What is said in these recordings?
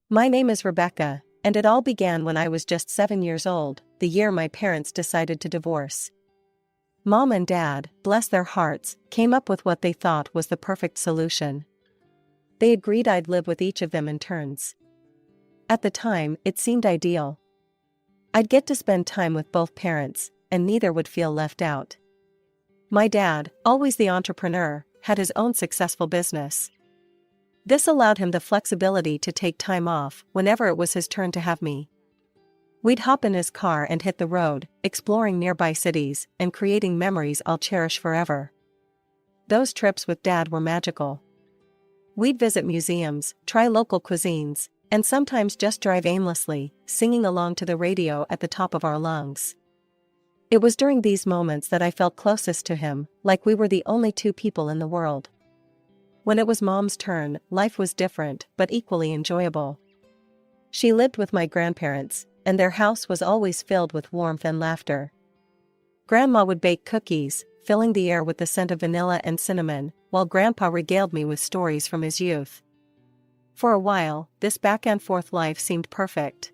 My name is Rebecca, and it all began when I was just 7 years old, the year my parents decided to divorce. Mom and Dad, bless their hearts, came up with what they thought was the perfect solution. They agreed I'd live with each of them in turns. At the time, it seemed ideal. I'd get to spend time with both parents, and neither would feel left out. My dad, always the entrepreneur, had his own successful business. This allowed him the flexibility to take time off whenever it was his turn to have me. We'd hop in his car and hit the road, exploring nearby cities and creating memories I'll cherish forever. Those trips with Dad were magical. We'd visit museums, try local cuisines, and sometimes just drive aimlessly, singing along to the radio at the top of our lungs. It was during these moments that I felt closest to him, like we were the only two people in the world. When it was Mom's turn, life was different but equally enjoyable. She lived with my grandparents, and their house was always filled with warmth and laughter. Grandma would bake cookies, filling the air with the scent of vanilla and cinnamon, while Grandpa regaled me with stories from his youth. For a while, this back-and-forth life seemed perfect.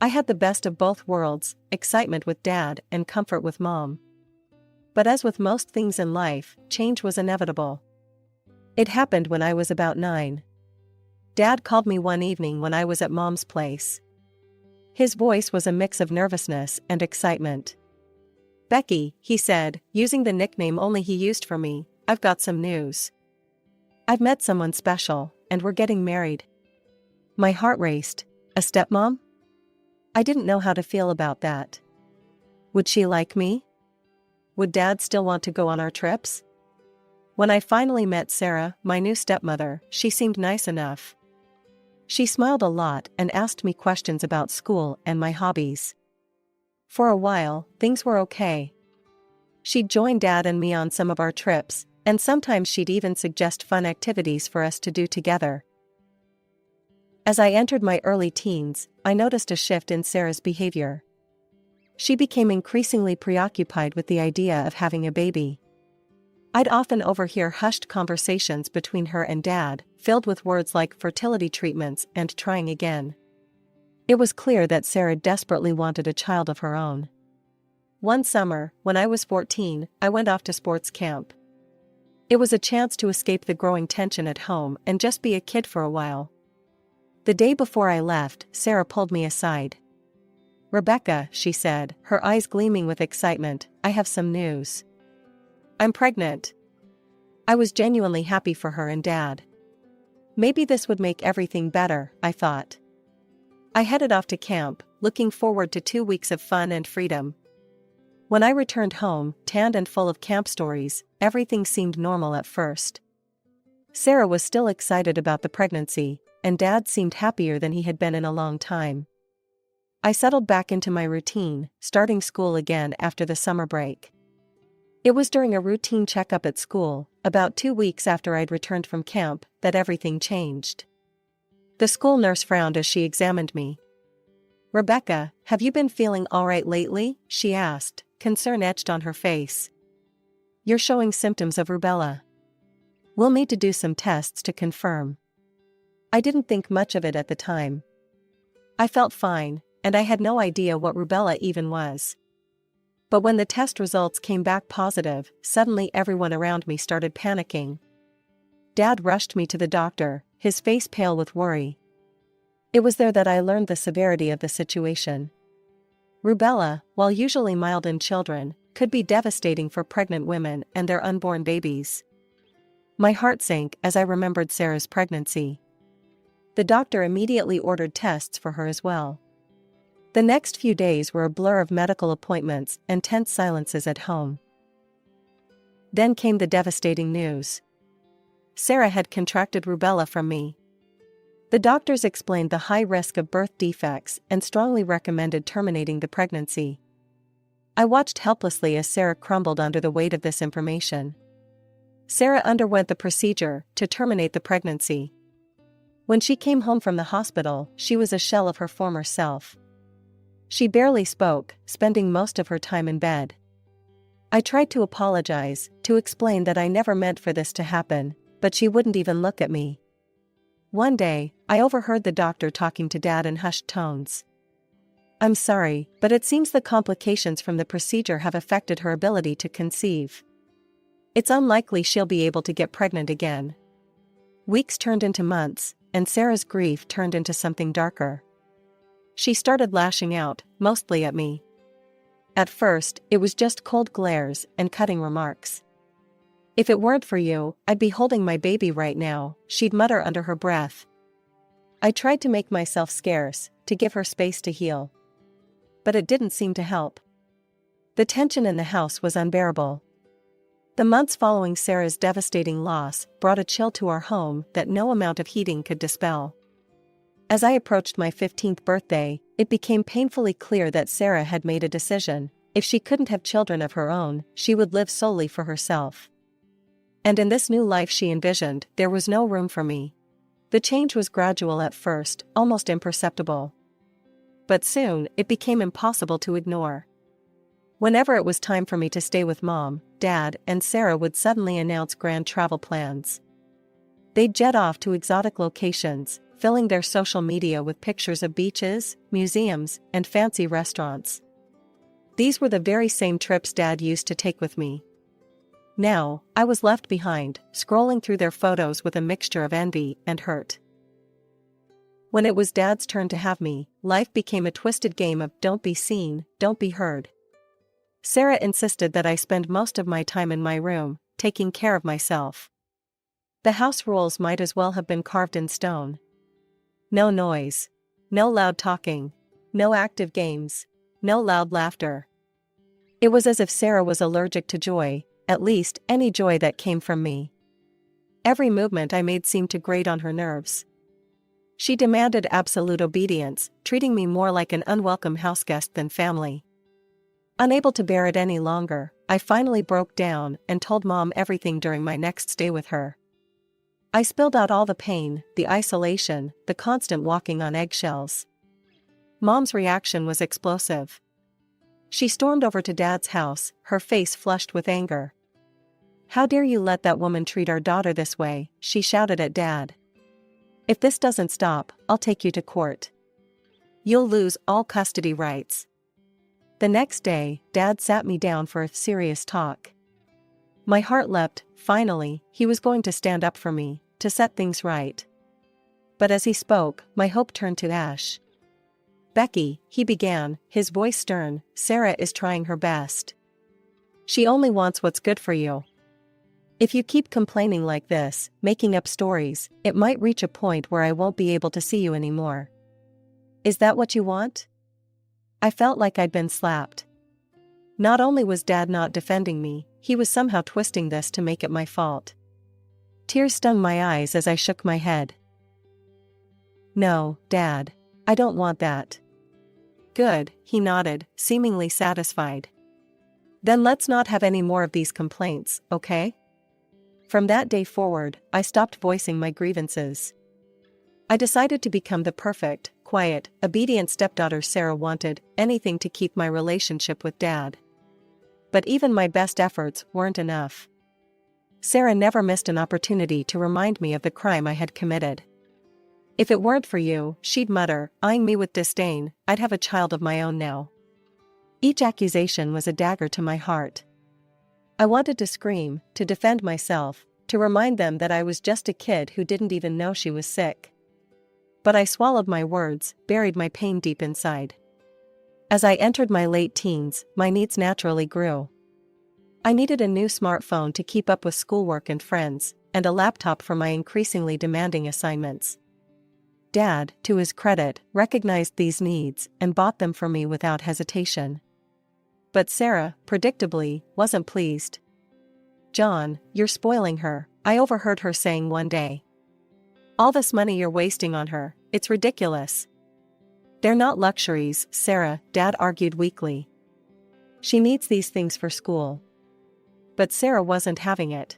I had the best of both worlds, excitement with Dad and comfort with Mom. But as with most things in life, change was inevitable. It happened when I was about 9. Dad called me one evening when I was at Mom's place. His voice was a mix of nervousness and excitement. "Becky," he said, using the nickname only he used for me, "I've got some news. I've met someone special, and we're getting married." My heart raced. A stepmom? I didn't know how to feel about that. Would she like me? Would Dad still want to go on our trips? When I finally met Sarah, my new stepmother, she seemed nice enough. She smiled a lot and asked me questions about school and my hobbies. For a while, things were okay. She'd join Dad and me on some of our trips, and sometimes she'd even suggest fun activities for us to do together. As I entered my early teens, I noticed a shift in Sarah's behavior. She became increasingly preoccupied with the idea of having a baby. I'd often overhear hushed conversations between her and Dad, filled with words like fertility treatments and trying again. It was clear that Sarah desperately wanted a child of her own. One summer, when I was 14, I went off to sports camp. It was a chance to escape the growing tension at home and just be a kid for a while. The day before I left, Sarah pulled me aside. "Rebecca," she said, her eyes gleaming with excitement, "I have some news. I'm pregnant." I was genuinely happy for her and Dad. Maybe this would make everything better, I thought. I headed off to camp, looking forward to 2 weeks of fun and freedom. When I returned home, tanned and full of camp stories, everything seemed normal at first. Sarah was still excited about the pregnancy, and Dad seemed happier than he had been in a long time. I settled back into my routine, starting school again after the summer break. It was during a routine checkup at school, about 2 weeks after I'd returned from camp, that everything changed. The school nurse frowned as she examined me. "Rebecca, have you been feeling all right lately?" she asked, concern etched on her face. "You're showing symptoms of rubella. We'll need to do some tests to confirm." I didn't think much of it at the time. I felt fine, and I had no idea what rubella even was. But when the test results came back positive, suddenly everyone around me started panicking. Dad rushed me to the doctor, his face pale with worry. It was there that I learned the severity of the situation. Rubella, while usually mild in children, could be devastating for pregnant women and their unborn babies. My heart sank as I remembered Sarah's pregnancy. The doctor immediately ordered tests for her as well. The next few days were a blur of medical appointments and tense silences at home. Then came the devastating news. Sarah had contracted rubella from me. The doctors explained the high risk of birth defects and strongly recommended terminating the pregnancy. I watched helplessly as Sarah crumbled under the weight of this information. Sarah underwent the procedure to terminate the pregnancy. When she came home from the hospital, she was a shell of her former self. She barely spoke, spending most of her time in bed. I tried to apologize, to explain that I never meant for this to happen, but she wouldn't even look at me. One day, I overheard the doctor talking to Dad in hushed tones. "I'm sorry, but it seems the complications from the procedure have affected her ability to conceive. It's unlikely she'll be able to get pregnant again." Weeks turned into months, and Sarah's grief turned into something darker. She started lashing out, mostly at me. At first, it was just cold glares and cutting remarks. "If it weren't for you, I'd be holding my baby right now," she'd mutter under her breath. I tried to make myself scarce, to give her space to heal. But it didn't seem to help. The tension in the house was unbearable. The months following Sarah's devastating loss brought a chill to our home that no amount of heating could dispel. As I approached my 15th birthday, it became painfully clear that Sarah had made a decision. If she couldn't have children of her own, she would live solely for herself. And in this new life she envisioned, there was no room for me. The change was gradual at first, almost imperceptible. But soon, it became impossible to ignore. Whenever it was time for me to stay with Mom, Dad, and Sarah would suddenly announce grand travel plans. They'd jet off to exotic locations, filling their social media with pictures of beaches, museums, and fancy restaurants. These were the very same trips Dad used to take with me. Now, I was left behind, scrolling through their photos with a mixture of envy and hurt. When it was Dad's turn to have me, life became a twisted game of don't be seen, don't be heard. Sarah insisted that I spend most of my time in my room, taking care of myself. The house rules might as well have been carved in stone. No noise. No loud talking. No active games. No loud laughter. It was as if Sarah was allergic to joy, at least any joy that came from me. Every movement I made seemed to grate on her nerves. She demanded absolute obedience, treating me more like an unwelcome houseguest than family. Unable to bear it any longer, I finally broke down and told Mom everything during my next stay with her. I spilled out all the pain, the isolation, the constant walking on eggshells. Mom's reaction was explosive. She stormed over to Dad's house, her face flushed with anger. "How dare you let that woman treat our daughter this way?" she shouted at Dad. "If this doesn't stop, I'll take you to court. You'll lose all custody rights." The next day, Dad sat me down for a serious talk. My heart leapt. Finally, he was going to stand up for me, to set things right. But as he spoke, my hope turned to ash. "Becky," he began, his voice stern, "Sarah is trying her best. She only wants what's good for you. If you keep complaining like this, making up stories, it might reach a point where I won't be able to see you anymore. Is that what you want?" I felt like I'd been slapped. Not only was Dad not defending me, he was somehow twisting this to make it my fault. Tears stung my eyes as I shook my head. "No, Dad. I don't want that." "Good," he nodded, seemingly satisfied. "Then let's not have any more of these complaints, okay?" From that day forward, I stopped voicing my grievances. I decided to become the perfect, quiet, obedient stepdaughter Sarah wanted, anything to keep my relationship with Dad. But even my best efforts weren't enough. Sarah never missed an opportunity to remind me of the crime I had committed. "If it weren't for you," she'd mutter, eyeing me with disdain, "I'd have a child of my own now." Each accusation was a dagger to my heart. I wanted to scream, to defend myself, to remind them that I was just a kid who didn't even know she was sick. But I swallowed my words, buried my pain deep inside. As I entered my late teens, my needs naturally grew. I needed a new smartphone to keep up with schoolwork and friends, and a laptop for my increasingly demanding assignments. Dad, to his credit, recognized these needs and bought them for me without hesitation. But Sarah, predictably, wasn't pleased. "John, you're spoiling her," I overheard her saying one day. "All this money you're wasting on her, it's ridiculous." "They're not luxuries, Sarah," Dad argued weakly. "She needs these things for school." But Sarah wasn't having it.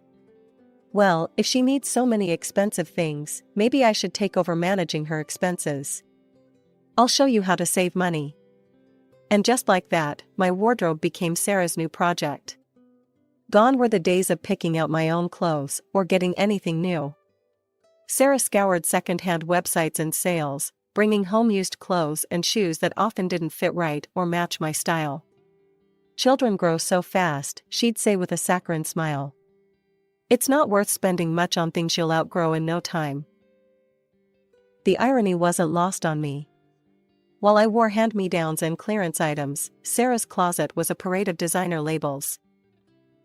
"Well, if she needs so many expensive things, maybe I should take over managing her expenses. I'll show you how to save money." And just like that, my wardrobe became Sarah's new project. Gone were the days of picking out my own clothes or getting anything new. Sarah scoured second-hand websites and sales, bringing home used clothes and shoes that often didn't fit right or match my style. "Children grow so fast," she'd say with a saccharine smile. "It's not worth spending much on things you'll outgrow in no time." The irony wasn't lost on me. While I wore hand-me-downs and clearance items, Sarah's closet was a parade of designer labels.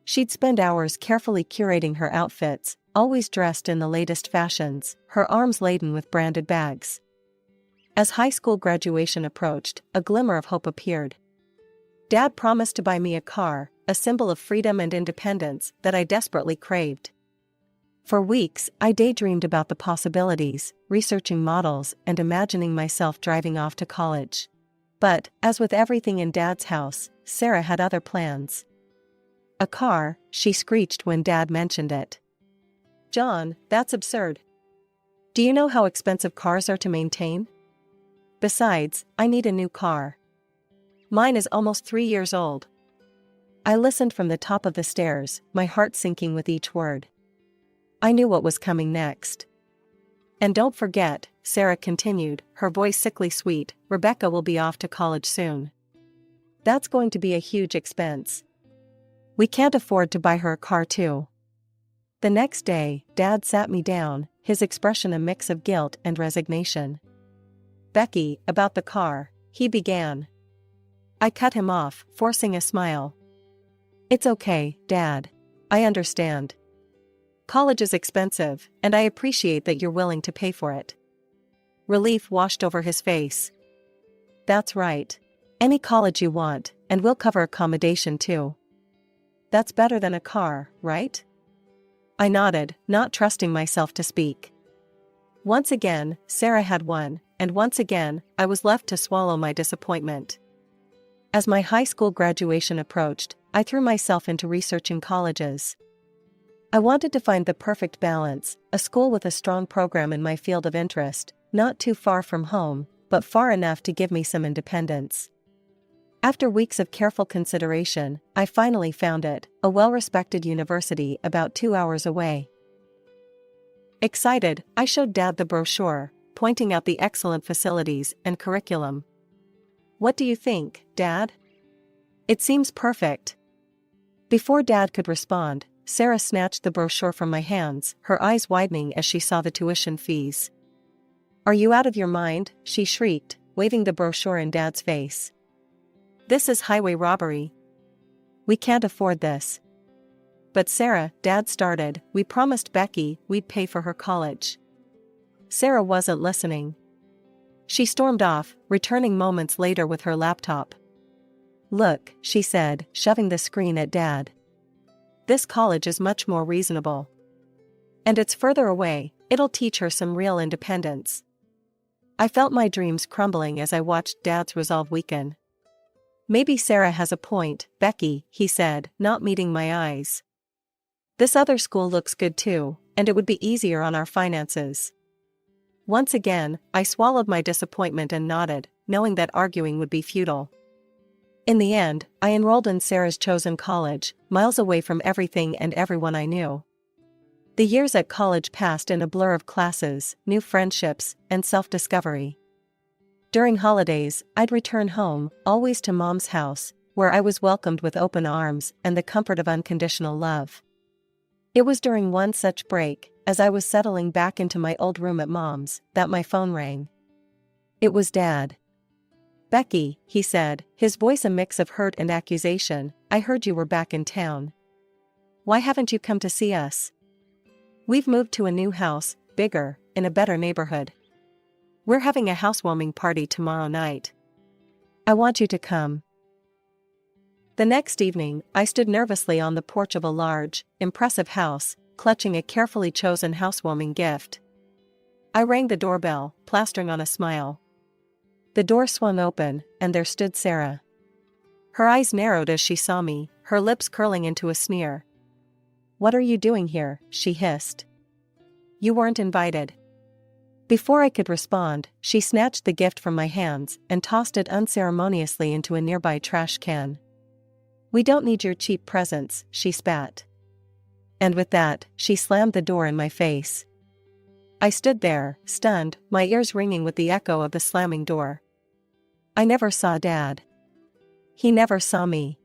She'd spend hours carefully curating her outfits, always dressed in the latest fashions, her arms laden with branded bags. As high school graduation approached, a glimmer of hope appeared. Dad promised to buy me a car, a symbol of freedom and independence that I desperately craved. For weeks, I daydreamed about the possibilities, researching models and imagining myself driving off to college. But, as with everything in Dad's house, Sarah had other plans. "A car," she screeched when Dad mentioned it. "John, that's absurd. Do you know how expensive cars are to maintain? Besides, I need a new car. Mine is almost 3 years old." I listened from the top of the stairs, my heart sinking with each word. I knew what was coming next. "And don't forget," Sarah continued, her voice sickly sweet, "Rebecca will be off to college soon. That's going to be a huge expense. We can't afford to buy her a car too." The next day, Dad sat me down, his expression a mix of guilt and resignation. "Becky, about the car," he began. I cut him off, forcing a smile. "It's okay, Dad. I understand. College is expensive, and I appreciate that you're willing to pay for it." Relief washed over his face. "That's right. Any college you want, and we'll cover accommodation too." "That's better than a car, right?" I nodded, not trusting myself to speak. Once again, Sarah had won, and once again, I was left to swallow my disappointment. As my high school graduation approached, I threw myself into researching colleges. I wanted to find the perfect balance, a school with a strong program in my field of interest, not too far from home, but far enough to give me some independence. After weeks of careful consideration, I finally found it, a well-respected university about 2 hours away. Excited, I showed Dad the brochure, pointing out the excellent facilities and curriculum. "What do you think, Dad? It seems perfect." Before Dad could respond, Sarah snatched the brochure from my hands, her eyes widening as she saw the tuition fees. "Are you out of your mind?" she shrieked, waving the brochure in Dad's face. "This is highway robbery. We can't afford this." "But Sarah," Dad started, "we promised Becky we'd pay for her college." Sarah wasn't listening. She stormed off, returning moments later with her laptop. "Look," she said, shoving the screen at Dad. "This college is much more reasonable. And it's further away, it'll teach her some real independence." I felt my dreams crumbling as I watched Dad's resolve weaken. "Maybe Sarah has a point, Becky," he said, not meeting my eyes. "This other school looks good too, and it would be easier on our finances." Once again, I swallowed my disappointment and nodded, knowing that arguing would be futile. In the end, I enrolled in Sarah's chosen college, miles away from everything and everyone I knew. The years at college passed in a blur of classes, new friendships, and self-discovery. During holidays, I'd return home, always to Mom's house, where I was welcomed with open arms and the comfort of unconditional love. It was during one such break, as I was settling back into my old room at Mom's, that my phone rang. It was Dad. "Becky," he said, his voice a mix of hurt and accusation, "I heard you were back in town. Why haven't you come to see us? We've moved to a new house, bigger, in a better neighborhood. We're having a housewarming party tomorrow night. I want you to come." The next evening, I stood nervously on the porch of a large, impressive house, clutching a carefully chosen housewarming gift. I rang the doorbell, plastering on a smile. The door swung open, and there stood Sarah. Her eyes narrowed as she saw me, her lips curling into a sneer. "What are you doing here?" she hissed. "You weren't invited." Before I could respond, she snatched the gift from my hands and tossed it unceremoniously into a nearby trash can. "We don't need your cheap presents," she spat. And with that, she slammed the door in my face. I stood there, stunned, my ears ringing with the echo of the slamming door. I never saw Dad. He never saw me.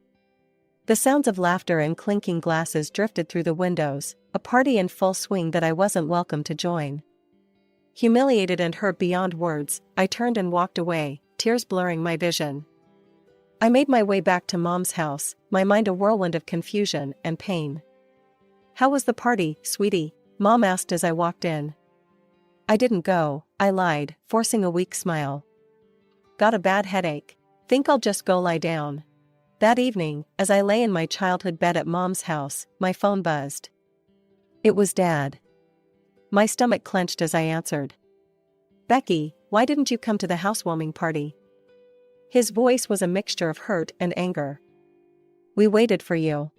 The sounds of laughter and clinking glasses drifted through the windows, a party in full swing that I wasn't welcome to join. Humiliated and hurt beyond words, I turned and walked away, tears blurring my vision. I made my way back to Mom's house, my mind a whirlwind of confusion and pain. "How was the party, sweetie?" Mom asked as I walked in. "I didn't go," I lied, forcing a weak smile. "Got a bad headache. Think I'll just go lie down." That evening, as I lay in my childhood bed at Mom's house, my phone buzzed. It was Dad. My stomach clenched as I answered. "Becky, why didn't you come to the housewarming party?" His voice was a mixture of hurt and anger. "We waited for you."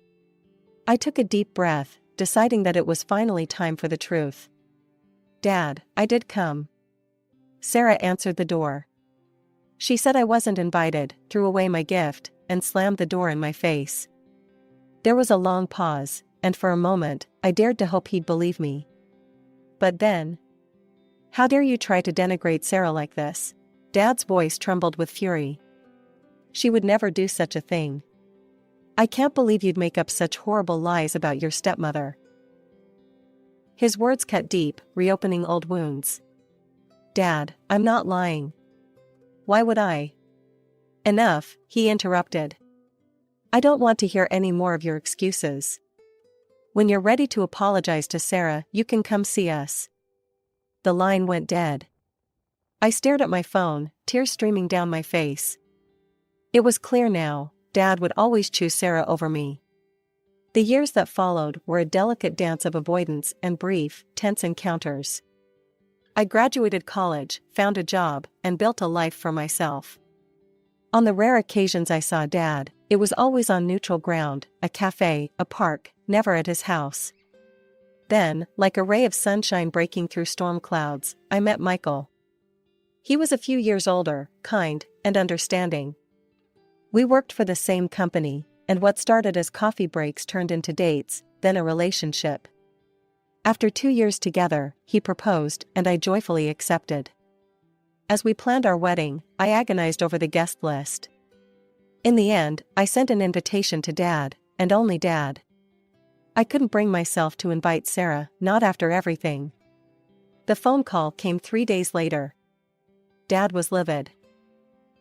I took a deep breath, deciding that it was finally time for the truth. "Dad, I did come." Sarah answered the door. She said I wasn't invited, threw away my gift, and slammed the door in my face. There was a long pause, and for a moment, I dared to hope he'd believe me. But then, "How dare you try to denigrate Sarah like this?" Dad's voice trembled with fury. "She would never do such a thing. I can't believe you'd make up such horrible lies about your stepmother." His words cut deep, reopening old wounds. "Dad, I'm not lying." "Why would I?" "Enough," he interrupted. "I don't want to hear any more of your excuses. When you're ready to apologize to Sarah, you can come see us." The line went dead. I stared at my phone, tears streaming down my face. It was clear now, Dad would always choose Sarah over me. The years that followed were a delicate dance of avoidance and brief, tense encounters. I graduated college, found a job, and built a life for myself. On the rare occasions I saw Dad, it was always on neutral ground, a cafe, a park, never at his house. Then, like a ray of sunshine breaking through storm clouds, I met Michael. He was a few years older, kind, and understanding. We worked for the same company, and what started as coffee breaks turned into dates, then a relationship. After 2 years together, he proposed, and I joyfully accepted. As we planned our wedding, I agonized over the guest list. In the end, I sent an invitation to Dad, and only Dad. I couldn't bring myself to invite Sarah, not after everything. The phone call came 3 days later. Dad was livid.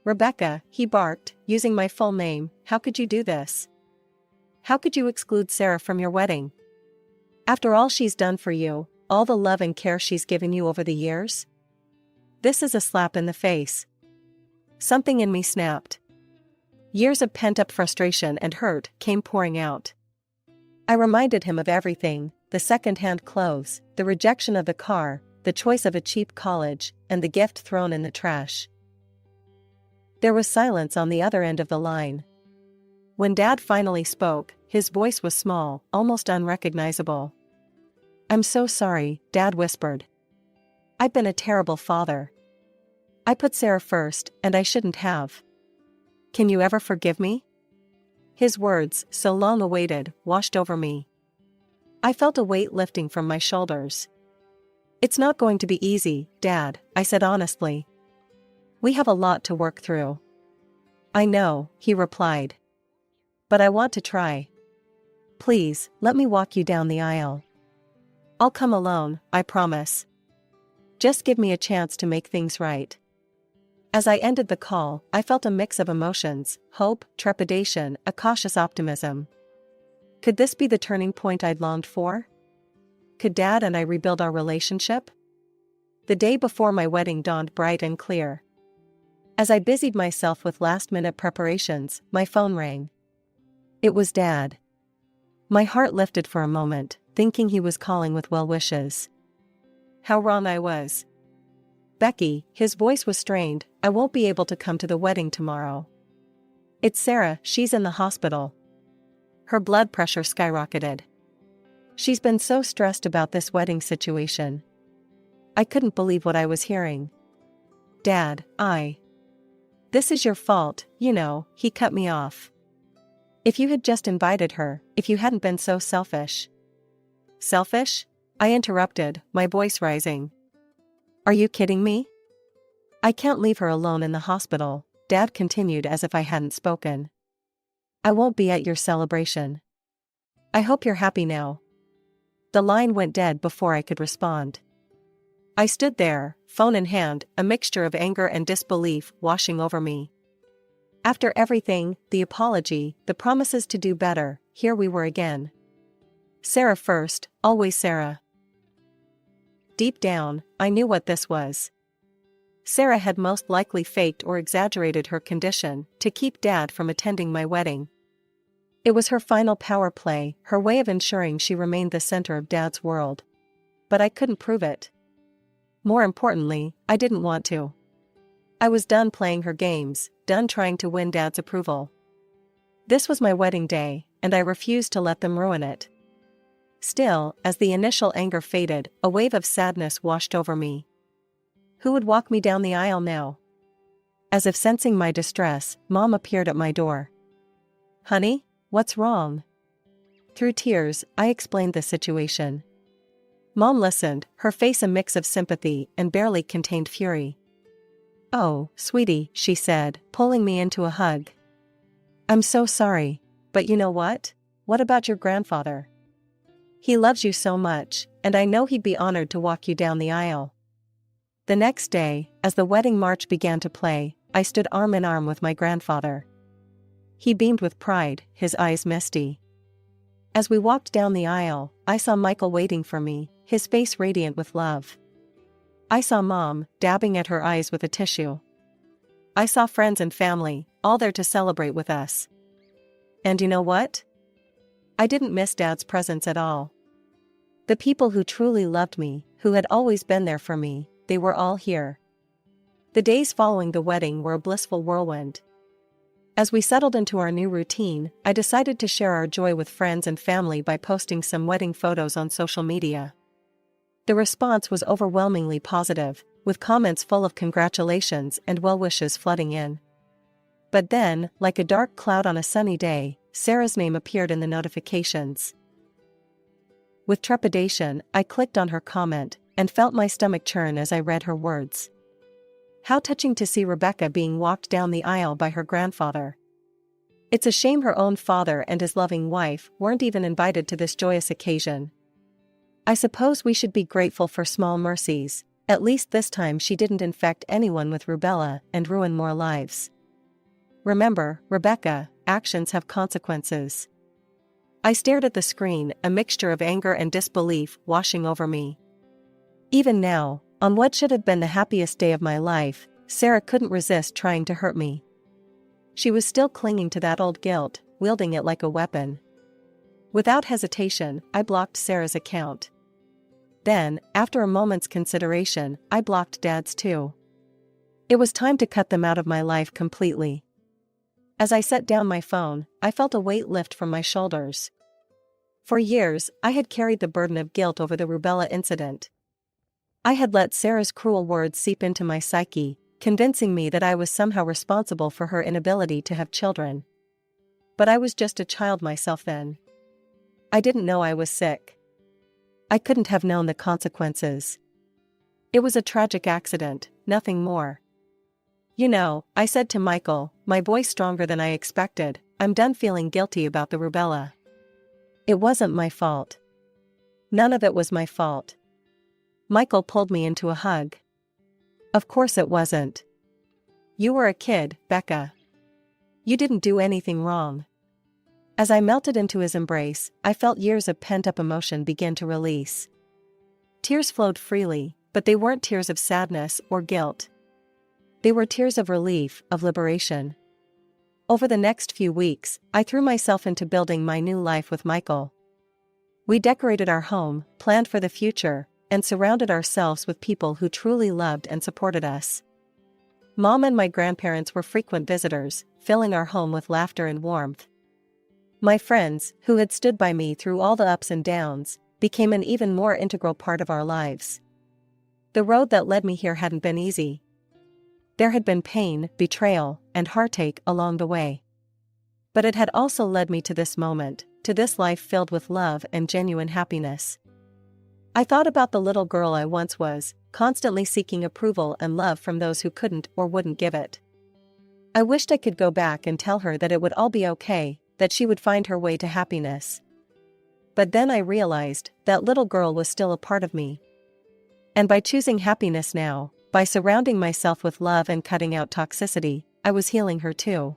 "Rebecca," he barked, using my full name, "how could you do this? How could you exclude Sarah from your wedding? After all she's done for you, all the love and care she's given you over the years? This is a slap in the face." Something in me snapped. Years of pent-up frustration and hurt came pouring out. I reminded him of everything, the second-hand clothes, the rejection of the car, the choice of a cheap college, and the gift thrown in the trash. There was silence on the other end of the line. When Dad finally spoke, his voice was small, almost unrecognizable. "I'm so sorry," Dad whispered. "I've been a terrible father. I put Sarah first, and I shouldn't have. Can you ever forgive me?" His words, so long awaited, washed over me. I felt a weight lifting from my shoulders. "It's not going to be easy, Dad," I said honestly. "We have a lot to work through." "I know," he replied. "But I want to try. Please, let me walk you down the aisle. I'll come alone, I promise. Just give me a chance to make things right." As I ended the call, I felt a mix of emotions, hope, trepidation, a cautious optimism. Could this be the turning point I'd longed for? Could Dad and I rebuild our relationship? The day before my wedding dawned bright and clear. As I busied myself with last-minute preparations, my phone rang. It was Dad. My heart lifted for a moment, thinking he was calling with well wishes. How wrong I was. "Becky," his voice was strained, "I won't be able to come to the wedding tomorrow. It's Sarah, she's in the hospital." Her blood pressure skyrocketed. She's been so stressed about this wedding situation. I couldn't believe what I was hearing. "Dad, This is your fault, you know," he cut me off. "If you had just invited her, if you hadn't been so selfish." "Selfish?" I interrupted, my voice rising. Are you kidding me? I can't leave her alone in the hospital, Dad continued as if I hadn't spoken. I won't be at your celebration. I hope you're happy now. The line went dead before I could respond. I stood there, phone in hand, a mixture of anger and disbelief washing over me. After everything, the apology, the promises to do better, here we were again. Sarah first, always Sarah. Deep down, I knew what this was. Sarah had most likely faked or exaggerated her condition to keep Dad from attending my wedding. It was her final power play, her way of ensuring she remained the center of Dad's world. But I couldn't prove it. More importantly, I didn't want to. I was done playing her games, done trying to win Dad's approval. This was my wedding day, and I refused to let them ruin it. Still, as the initial anger faded, a wave of sadness washed over me. Who would walk me down the aisle now? As if sensing my distress, Mom appeared at my door. Honey, what's wrong? Through tears, I explained the situation. Mom listened, her face a mix of sympathy and barely contained fury. Oh, sweetie, she said, pulling me into a hug. I'm so sorry, but you know what? What about your grandfather? He loves you so much, and I know he'd be honored to walk you down the aisle. The next day, as the wedding march began to play, I stood arm in arm with my grandfather. He beamed with pride, his eyes misty. As we walked down the aisle, I saw Michael waiting for me, his face radiant with love. I saw Mom, dabbing at her eyes with a tissue. I saw friends and family, all there to celebrate with us. And you know what? I didn't miss Dad's presence at all. The people who truly loved me, who had always been there for me, they were all here. The days following the wedding were a blissful whirlwind. As we settled into our new routine, I decided to share our joy with friends and family by posting some wedding photos on social media. The response was overwhelmingly positive, with comments full of congratulations and well wishes flooding in. But then, like a dark cloud on a sunny day, Sarah's name appeared in the notifications. With trepidation, I clicked on her comment, and felt my stomach churn as I read her words. How touching to see Rebecca being walked down the aisle by her grandfather. It's a shame her own father and his loving wife weren't even invited to this joyous occasion. I suppose we should be grateful for small mercies, at least this time she didn't infect anyone with rubella and ruin more lives. Remember, Rebecca, actions have consequences. I stared at the screen, a mixture of anger and disbelief washing over me. Even now, on what should have been the happiest day of my life, Sarah couldn't resist trying to hurt me. She was still clinging to that old guilt, wielding it like a weapon. Without hesitation, I blocked Sarah's account. Then, after a moment's consideration, I blocked Dad's too. It was time to cut them out of my life completely. As I set down my phone, I felt a weight lift from my shoulders. For years, I had carried the burden of guilt over the rubella incident. I had let Sarah's cruel words seep into my psyche, convincing me that I was somehow responsible for her inability to have children. But I was just a child myself then. I didn't know I was sick. I couldn't have known the consequences. It was a tragic accident, nothing more. You know, I said to Michael, my voice stronger than I expected, I'm done feeling guilty about the rubella. It wasn't my fault. None of it was my fault. Michael pulled me into a hug. Of course it wasn't. You were a kid, Becca. You didn't do anything wrong. As I melted into his embrace, I felt years of pent-up emotion begin to release. Tears flowed freely, but they weren't tears of sadness or guilt. They were tears of relief, of liberation. Over the next few weeks, I threw myself into building my new life with Michael. We decorated our home, planned for the future, and surrounded ourselves with people who truly loved and supported us. Mom and my grandparents were frequent visitors, filling our home with laughter and warmth. My friends, who had stood by me through all the ups and downs, became an even more integral part of our lives. The road that led me here hadn't been easy. There had been pain, betrayal, and heartache along the way. But it had also led me to this moment, to this life filled with love and genuine happiness. I thought about the little girl I once was, constantly seeking approval and love from those who couldn't or wouldn't give it. I wished I could go back and tell her that it would all be okay, that she would find her way to happiness. But then I realized that little girl was still a part of me. And by choosing happiness now, by surrounding myself with love and cutting out toxicity, I was healing her too.